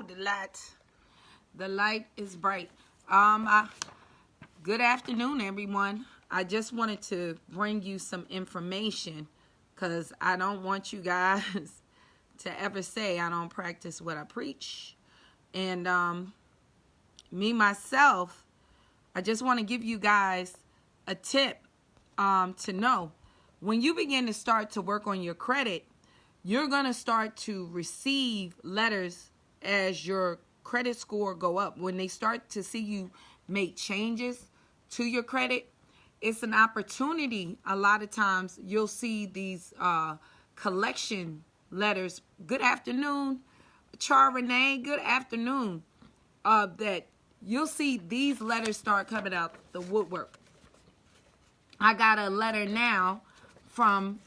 The light is bright. Good afternoon, everyone. I just wanted to bring you some information because I don't want you guys to ever say I don't practice what I preach. And me, myself, I just want to give you guys a tip to know. When you begin to start to work on your credit, you're going to start to receive letters as your credit score go up. When they start to see you make changes to your credit, it's an opportunity. A lot of times you'll see these collection letters. Good afternoon, Char Renee. Good afternoon. That you'll see these letters start coming out the woodwork. I got a letter now from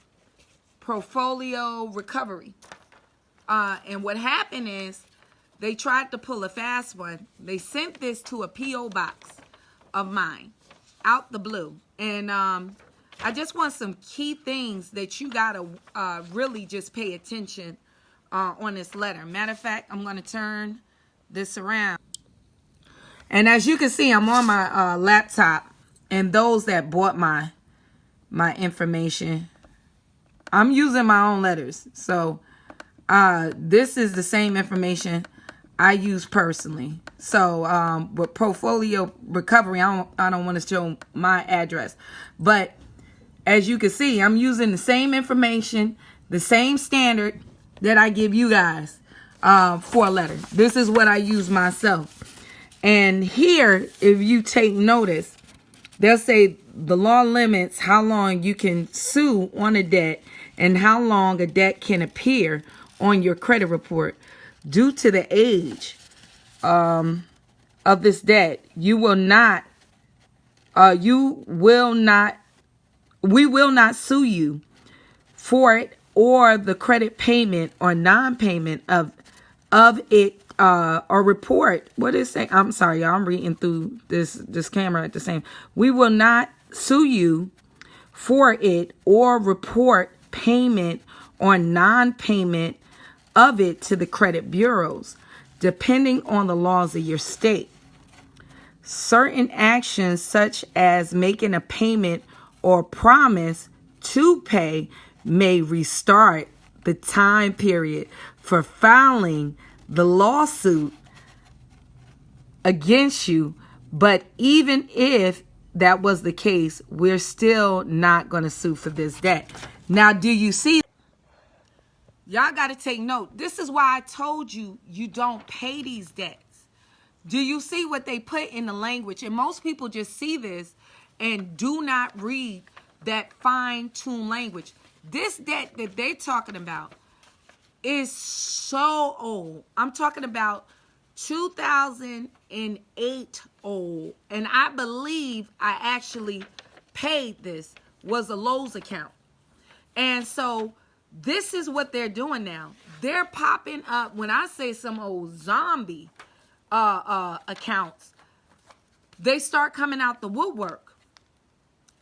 Portfolio Recovery. And what happened is they tried to pull a fast one. They sent this to a P.O. box of mine out the blue. And I just want some key things that you got to really just pay attention on this letter. Matter of fact, I'm going to turn this around. And as you can see, I'm on my laptop. And those that bought my information, I'm using my own letters. So this is the same information I use personally. So with Portfolio Recovery, I don't want to show my address. But as you can see, I'm using the same information, the same standard that I give you guys for a letter. This is what I use myself. And here, if you take notice, they'll say the law limits how long you can sue on a debt and how long a debt can appear on your credit report. Due to the age of this debt, we will not sue you for it or the credit payment or non-payment of it or report. What is it? I'm sorry, y'all. I'm reading through this camera at the same. We will not sue you for it or report payment or non-payment of it to the credit bureaus, depending on the laws of your state. Certain actions such as making a payment or promise to pay may restart the time period for filing the lawsuit against you. But even if that was the case, we're still not going to sue for this debt. Now, do you see? Y'all got to take note. This is why I told you you don't pay these debts. Do you see what they put in the language? And most people just see this and do not read that fine-tuned language. This debt that they're talking about is so old. I'm talking about 2008 old. And I believe I actually paid this, was a Lowe's account. And so this is what they're doing now. They're popping up, when I say some old zombie accounts, they start coming out the woodwork.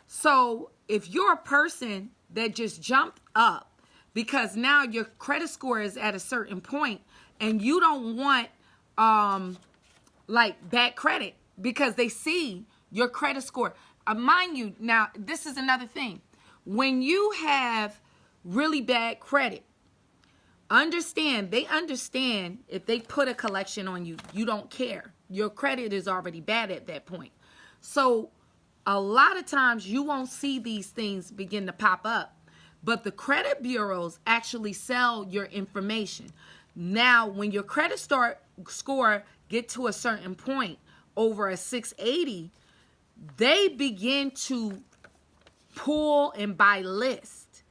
So if you're a person that just jumped up because now your credit score is at a certain point and you don't want like bad credit because they see your credit score. Mind you, now this is another thing. When you have really bad credit, they understand if they put a collection on you, you don't care. Your credit is already bad at that point. So a lot of times you won't see these things begin to pop up, but the credit bureaus actually sell your information. Now, when your credit score get to a certain point over a 680, they begin to pull and buy lists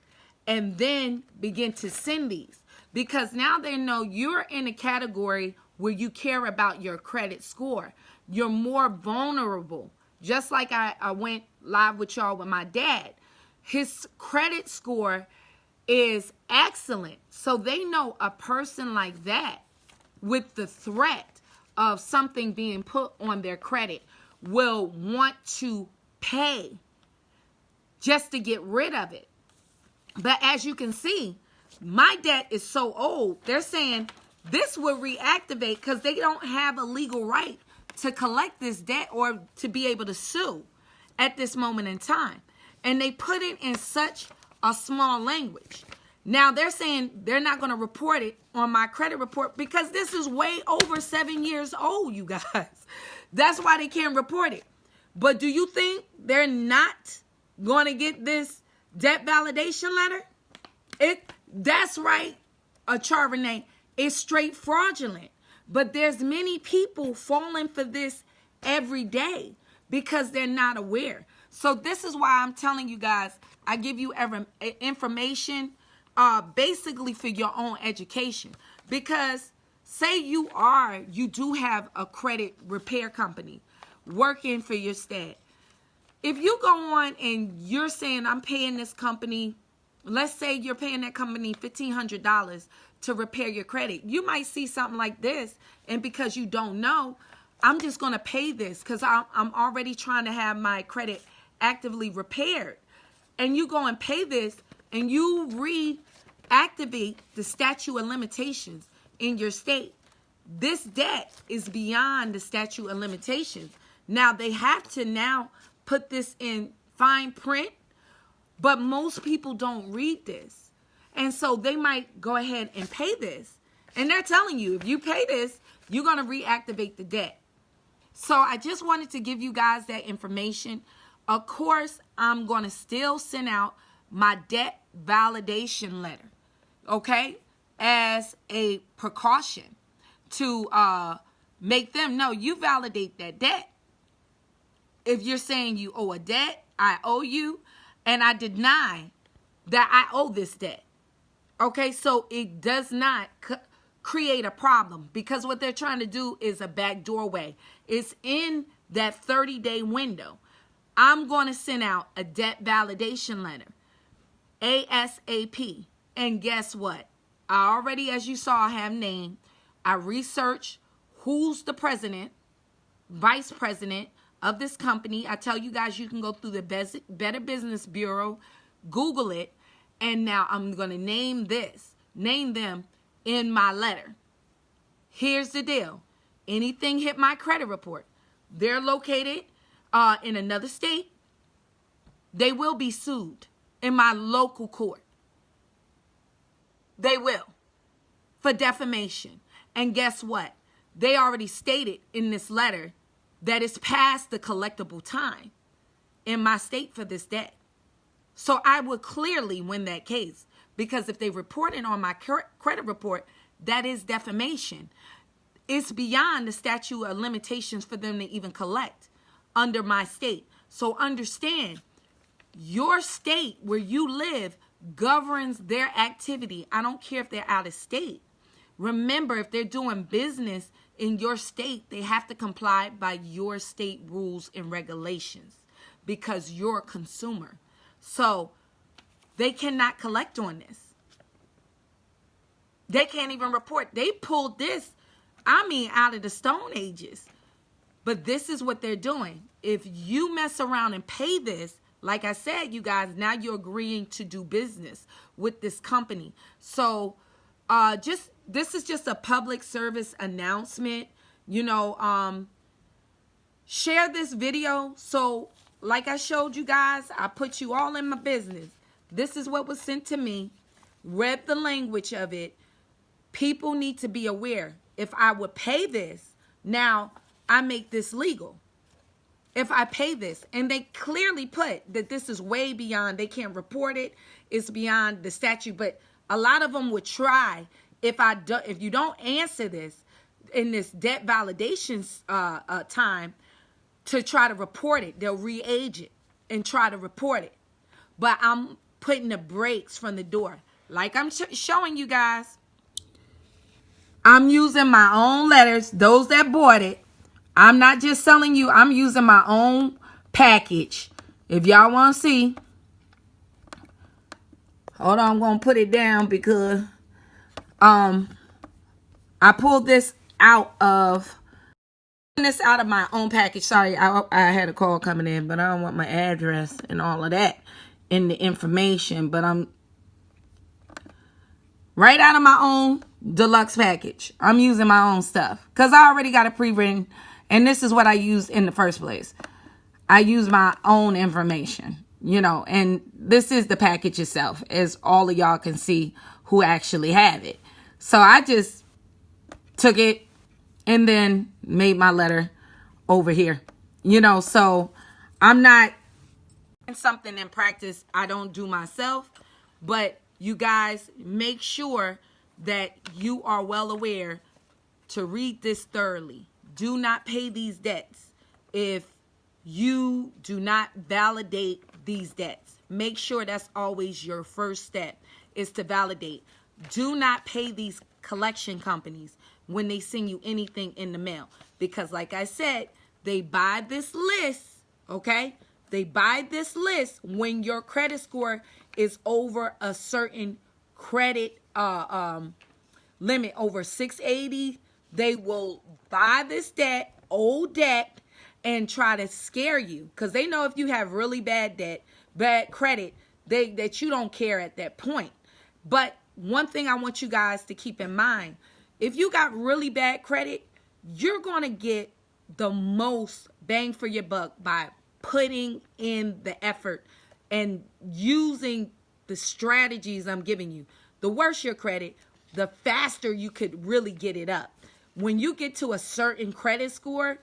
and then begin to send these, because now they know you're in a category where you care about your credit score. You're more vulnerable. Just like I went live with y'all with my dad. His credit score is excellent. So they know a person like that, with the threat of something being put on their credit, will want to pay just to get rid of it. But as you can see, my debt is so old. They're saying this will reactivate because they don't have a legal right to collect this debt or to be able to sue at this moment in time. And they put it in such a small language. Now they're saying they're not going to report it on my credit report because this is way over 7 years old, you guys. That's why they can't report it. But do you think they're not going to get this debt validation letter? That's right, Charvene. It's straight fraudulent. But there's many people falling for this every day because they're not aware. So this is why I'm telling you guys, I give you information basically for your own education. Because say you do have a credit repair company working for your stat. If you go on and you're saying I'm paying this company, let's say you're paying that company $1,500 to repair your credit. You might see something like this, and because you don't know, I'm just going to pay this because I'm already trying to have my credit actively repaired. And you go and pay this, and you reactivate the statute of limitations in your state. This debt is beyond the statute of limitations. Now, they have to now put this in fine print, but most people don't read this. And so they might go ahead and pay this. And they're telling you, if you pay this, you're going to reactivate the debt. So I just wanted to give you guys that information. Of course, I'm going to still send out my debt validation letter, okay, as a precaution to make them know you validate that debt. If you're saying you owe a debt, I owe you, and I deny that I owe this debt. Okay, so it does not create a problem because what they're trying to do is a back doorway. It's in that 30-day window. I'm going to send out a debt validation letter, ASAP. And guess what? I already, as you saw, have named. I researched who's the president, vice president of this company. I tell you guys, you can go through the Better Business Bureau, Google it. And now I'm going to name them in my letter. Here's the deal. Anything hit my credit report, they're located in another state. They will be sued in my local court. They will for defamation. And guess what? They already stated in this letter that it's past the collectible time in my state for this debt. So I would clearly win that case because if they report it on my credit report, that is defamation. It's beyond the statute of limitations for them to even collect under my state. So understand, your state where you live governs their activity. I don't care if they're out of state. Remember, if they're doing business in your state, they have to comply by your state rules and regulations because you're a consumer. So they cannot collect on this. They can't even report. They pulled this, out of the Stone Ages. But this is what they're doing. If you mess around and pay this, like I said, you guys, now you're agreeing to do business with this company. So this is just a public service announcement. Share this video. So like I showed you guys, I put you all in my business. This is what was sent to me. Read the language of it. People need to be aware. If I would pay this, now I make this legal. If I pay this, and they clearly put that this is way beyond, they can't report it. It's beyond the statute. But a lot of them would try if you don't answer this in this debt validation time, to try to report it. They'll re-age it and try to report it. But I'm putting the brakes from the door. Like I'm showing you guys. I'm using my own letters, those that bought it. I'm not just selling you. I'm using my own package. If y'all want to see. Hold on, I'm going to put it down because I pulled this out of my own package. Sorry, I had a call coming in, but I don't want my address and all of that in the information. But right out of my own deluxe package. I'm using my own stuff because I already got it pre-written, and this is what I used in the first place. I use my own information, and this is the package itself, as all of y'all can see who actually have it. So I just took it and then made my letter over here, so I'm not something in practice I don't do myself, but you guys make sure that you are well aware to read this thoroughly. Do not pay these debts if you do not validate these debts. Make sure that's always your first step, is to validate. Do not pay these collection companies when they send you anything in the mail, because like I said, they buy this list, okay? They buy this list when your credit score is over a certain credit limit, over 680. They will buy this debt, old debt, and try to scare you, because they know if you have really bad debt, bad credit, that you don't care at that point. But one thing I want you guys to keep in mind, if you got really bad credit, you're going to get the most bang for your buck by putting in the effort and using the strategies I'm giving you. The worse your credit, the faster you could really get it up. When you get to a certain credit score,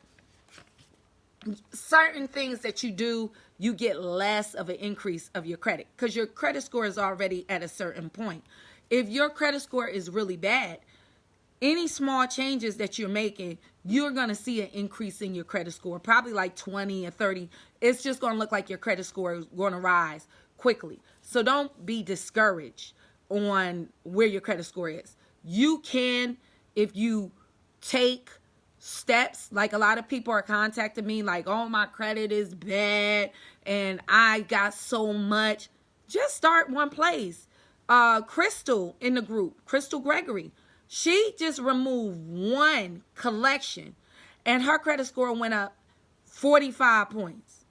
certain things that you do, you get less of an increase of your credit because your credit score is already at a certain point. If your credit score is really bad, any small changes that you're making, you're going to see an increase in your credit score, probably like 20 or 30. It's just going to look like your credit score is going to rise quickly. So don't be discouraged on where your credit score is. You can, if you take steps, like a lot of people are contacting me like, oh, my credit is bad and I got so much. Just start one place. Crystal in the group, Crystal Gregory, she just removed one collection and her credit score went up 45 points.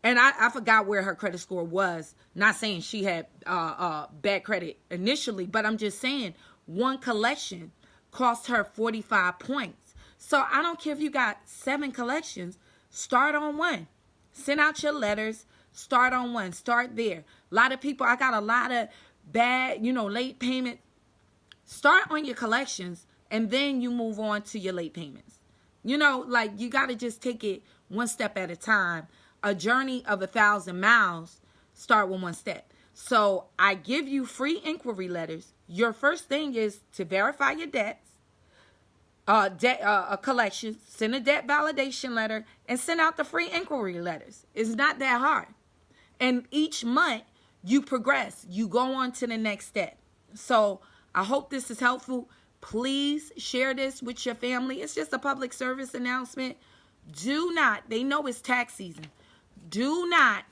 And I forgot where her credit score was. Not saying she had bad credit initially, but I'm just saying one collection cost her 45 points. So I don't care if you got 7 collections, start on one. Send out your letters, start on one, start there. A lot of people, I got a lot of bad, late payment. Start on your collections and then you move on to your late payments. You got to just take it one step at a time. A journey of 1,000 miles, start with one step. So I give you free inquiry letters. Your first thing is to verify your debts, a collection, send a debt validation letter, and send out the free inquiry letters. It's not that hard. And each month you progress. You go on to the next step. So I hope this is helpful. Please share this with your family. It's just a public service announcement. Do not, they know it's tax season. Do not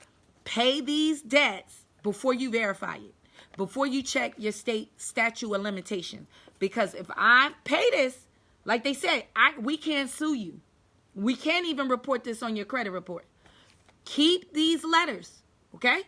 pay these debts before you verify it, before you check your state statute of limitations. Because if I pay this, like they said, we can't sue you. We can't even report this on your credit report. Keep these letters, okay?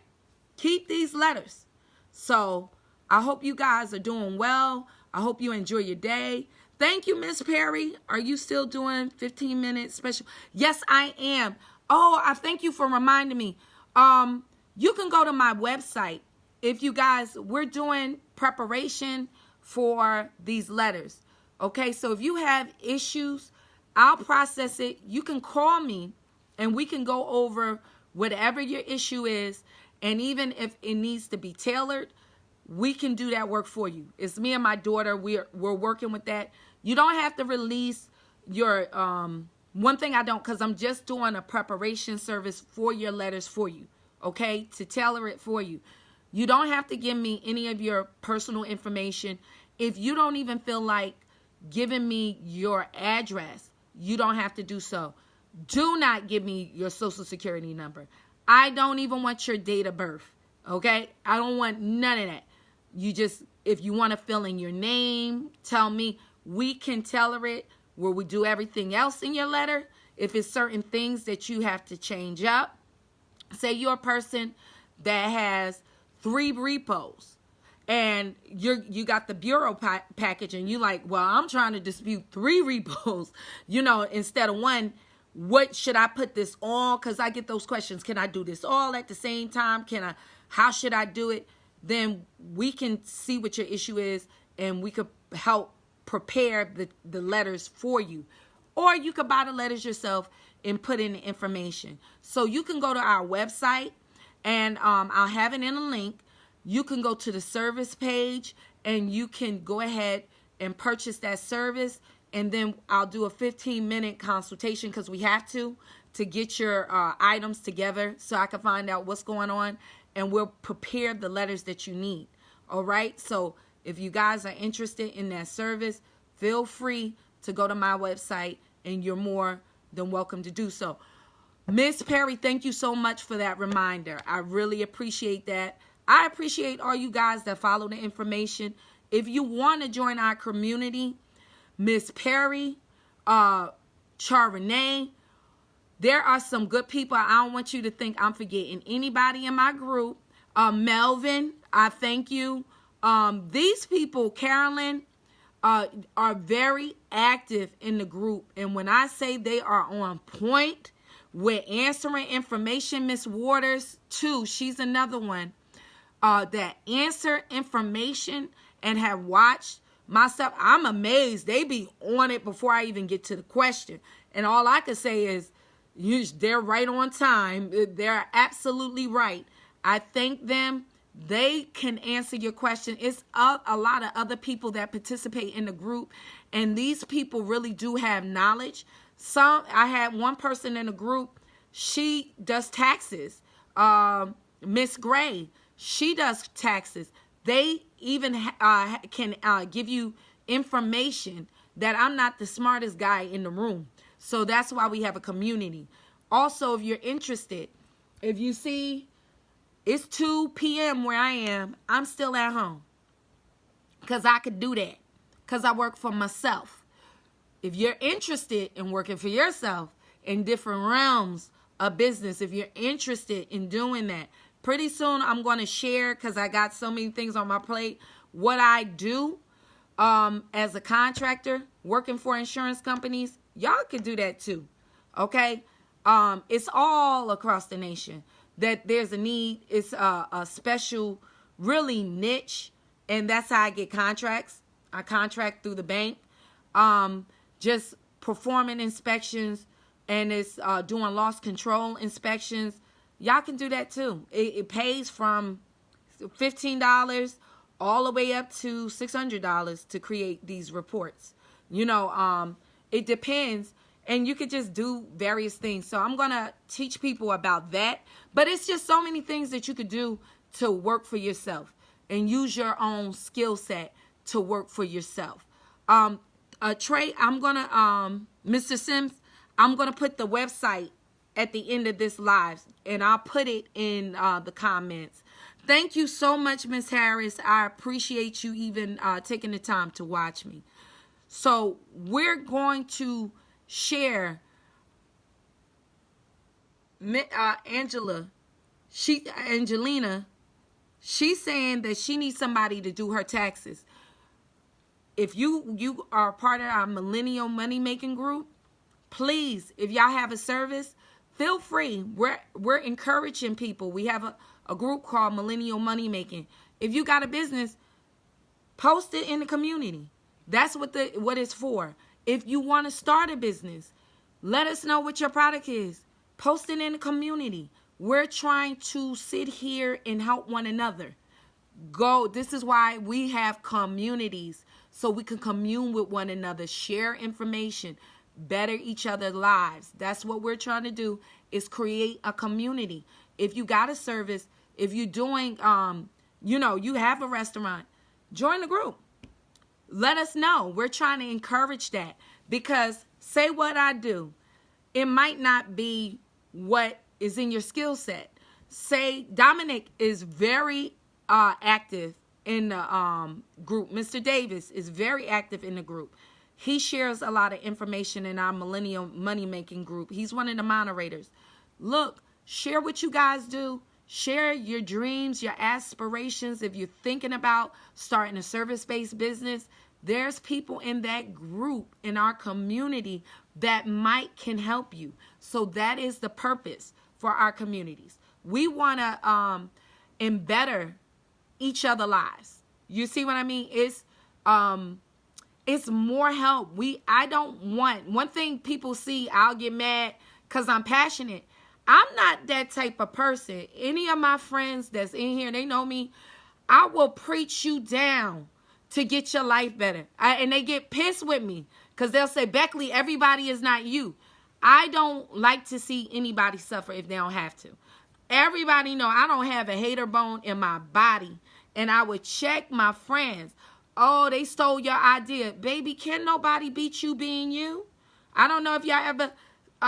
Keep these letters. So I hope you guys are doing well. I hope you enjoy your day. Thank you, Miss Perry. Are you still doing 15-minute special? Yes, I am. Oh, I thank you for reminding me. You can go to my website. If you guys, we're doing preparation for these letters. Okay, so if you have issues, I'll process it. You can call me and we can go over whatever your issue is. And even if it needs to be tailored, we can do that work for you. It's me and my daughter. We're working with that. You don't have to release your, one thing I don't, because I'm just doing a preparation service for your letters for you, okay, to tailor it for you. You don't have to give me any of your personal information. If you don't even feel like giving me your address, you don't have to do so. Do not give me your social security number. I don't even want your date of birth, okay? I don't want none of that. You just, if you want to fill in your name, tell me. We can tailor it where we do everything else in your letter. If it's certain things that you have to change up, say you're a person that has 3 repos and you got the bureau package, and you like, well, I'm trying to dispute 3 repos, instead of 1. What should I put this all? Because I get those questions. Can I do this all at the same time? How should I do it? Then we can see what your issue is, and we could help prepare the letters for you. Or you could buy the letters yourself and put in the information. So you can go to our website, and I'll have it in a link. You can go to the service page, and you can go ahead and purchase that service. And then I'll do a 15-minute consultation, because we have to get your items together so I can find out what's going on. And we'll prepare the letters that you need. All right? So if you guys are interested in that service, feel free to go to my website, and you're more than welcome to do so. Miss Perry, thank you so much for that reminder. I really appreciate that. I appreciate all you guys that follow the information. If you want to join our community, Miss Perry, Charnay, there are some good people. I don't want you to think I'm forgetting anybody in my group. Melvin, I thank you. These people, Carolyn, are very active in the group. And when I say they are on point with answering information, Miss Waters, too, she's another one that answer information and have watched my stuff. I'm amazed. They be on it before I even get to the question. And all I can say is, they're right on time. They're absolutely right. I thank them. They can answer your question. It's a lot of other people that participate in the group, and these people really do have knowledge. I had one person in the group, she does taxes. Miss Gray, she does taxes. They even can give you information that I'm not the smartest guy in the room. So that's why we have a community. Also, if you're interested, if you see it's 2 p.m. where I am, I'm still at home, because I could do that, because I work for myself. If you're interested in working for yourself in different realms of business, if you're interested in doing that, pretty soon I'm going to share, because I got so many things on my plate, what I do as a contractor working for insurance companies. Y'all can do that too, okay? It's all across the nation that there's a need. It's a special, really niche, and that's how I get contracts. I contract through the bank, just performing inspections, and it's doing loss control inspections. Y'all can do that too. It pays from $15 all the way up to $600 to create these reports. It depends, and you could just do various things. So I'm going to teach people about that. But it's just so many things that you could do to work for yourself and use your own skill set to work for yourself. Trey, I'm going to, Mr. Sims, I'm going to put the website at the end of this live, and I'll put it in the comments. Thank you so much, Miss Harris. I appreciate you even taking the time to watch me. So we're going to share Angelina. She's saying that she needs somebody to do her taxes. If you are part of our Millennial Money Making Group, please, if y'all have a service, feel free. We're encouraging people. We have a group called Millennial Money Making. If you got a business, post it in the community. That's what it's for. If you want to start a business, let us know what your product is. Post it in the community. We're trying to sit here and help one another. This is why we have communities, so we can commune with one another, share information, better each other's lives. That's what we're trying to do, is create a community. If you got a service, if you're doing, you have a restaurant, join the group. Let us know. We're trying to encourage that, because say what I do, it might not be what is in your skill set. Say Dominic is very active in the group. Mr. Davis is very active in the group. He shares a lot of information in our Millennial Money Making Group. He's one of the moderators. Look, share what you guys do. Share your dreams, your aspirations. If you're thinking about starting a service-based business, there's people in that group in our community that can help you. So that is the purpose for our communities. We want to embetter each other's lives. You see what I mean? It's more help. I don't want, one thing people see, I'll get mad because I'm passionate. I'm not that type of person. Any of my friends that's in here, they know me, I will preach you down to get your life better. And they get pissed with me because they'll say, Beckley, everybody is not you. I don't like to see anybody suffer if they don't have to. Everybody know I don't have a hater bone in my body. And I would check my friends. Oh, they stole your idea. Baby, can nobody beat you being you? I don't know if y'all ever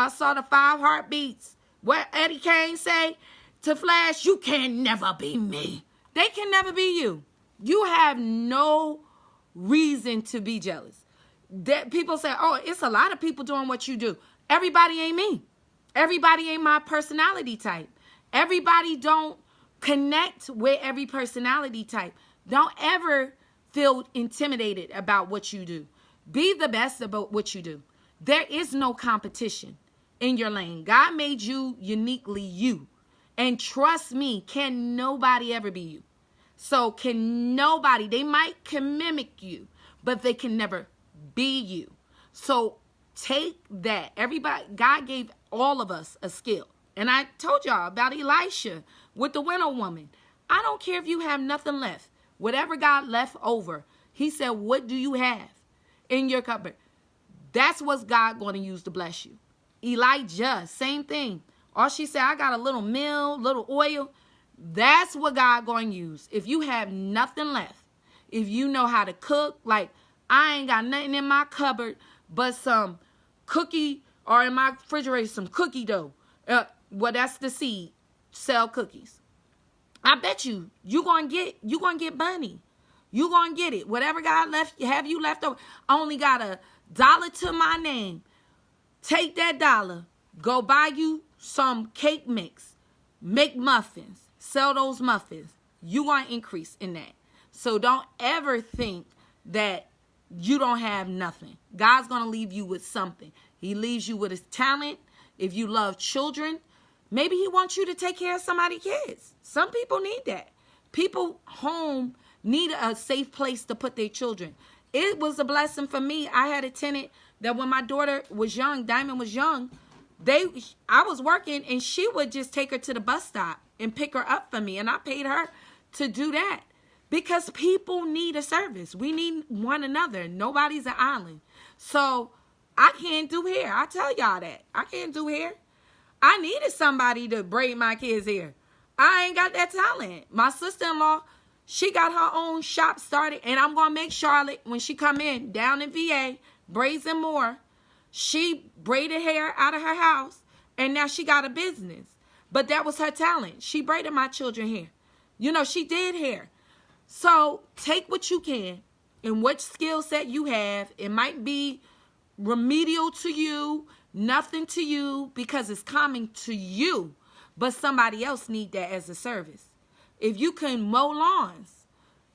saw the 5 Heartbeats. What Eddie Kane say to Flash, you can never be me. They can never be you. You have no reason to be jealous. That people say, oh, it's a lot of people doing what you do. Everybody ain't me. Everybody ain't my personality type. Everybody don't connect with every personality type. Don't ever feel intimidated about what you do. Be the best about what you do. There is no competition in your lane. God made you uniquely you. And trust me, can nobody ever be you. So can nobody, they can mimic you, but they can never be you. So take that. Everybody, God gave all of us a skill. And I told y'all about Elisha with the widow woman. I don't care if you have nothing left. Whatever God left over, he said, what do you have in your cupboard? That's what God going to use to bless you. Elijah, same thing. Or she said, I got a little meal, little oil. That's what God going to use. If you have nothing left, if you know how to cook, like I ain't got nothing in my cupboard but some cookie, or in my refrigerator, some cookie dough. Well, that's the seed. Sell cookies. I bet you gonna get money. You gonna get it. Whatever God have you left over. I only got $1 to my name. Take that $1. Go buy you some cake mix. Make muffins. Sell those muffins. You gonna increase in that. So don't ever think that you don't have nothing. God's gonna leave you with something. He leaves you with his talent. If you love children, maybe he wants you to take care of somebody's kids. Some people need that. People home need a safe place to put their children. It was a blessing for me. I had a tenant that when my daughter was young, Diamond was young, I was working and she would just take her to the bus stop and pick her up for me. And I paid her to do that because people need a service. We need one another. Nobody's an island. So I can't do hair. I tell y'all that. I can't do hair. I needed somebody to braid my kids' hair. I ain't got that talent. My sister-in-law, she got her own shop started, and I'm going to make Charlotte, when she come in, down in VA, Braids and More, she braided hair out of her house, and now she got a business. But that was her talent. She braided my children's hair. You know, she did hair. So take what you can and what skill set you have. It might be remedial to you, nothing to you, because it's coming to you, but somebody else need that as a service. If you can mow lawns,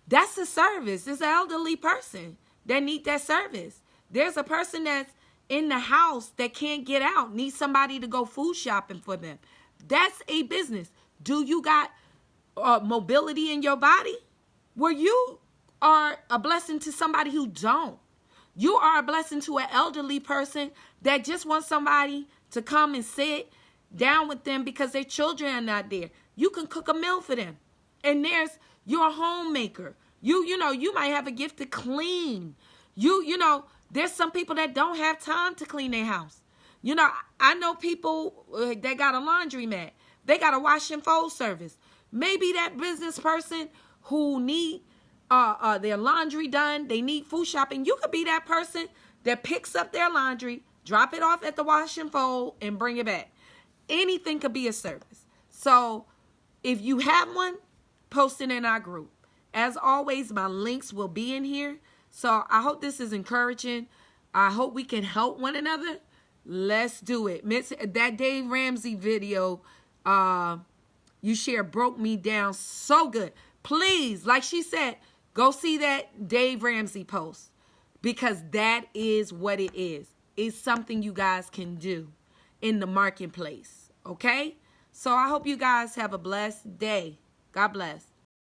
that's a service. It's an elderly person that need that service. There's a person that's in the house that can't get out, needs somebody to go food shopping for them. That's a business. Do you got mobility in your body? Well, you are a blessing to somebody who don't. You are a blessing to an elderly person that just wants somebody to come and sit down with them because their children are not there. You can cook a meal for them. And you're a homemaker. You might have a gift to clean. There's some people that don't have time to clean their house. I know people that got a laundromat. They got a wash and fold service. Maybe that business person who need their laundry done, they need food shopping. You could be that person that picks up their laundry, drop it off at the wash and fold, and bring it back. Anything could be a service. So if you have one, post it in our group. As always, my links will be in here. So I hope this is encouraging. I hope we can help one another. Let's do it. That Dave Ramsey video, You share broke me down so good. Please, like she said, go see that Dave Ramsey post, because that is what it is. It's something you guys can do in the marketplace, okay? So I hope you guys have a blessed day. God bless.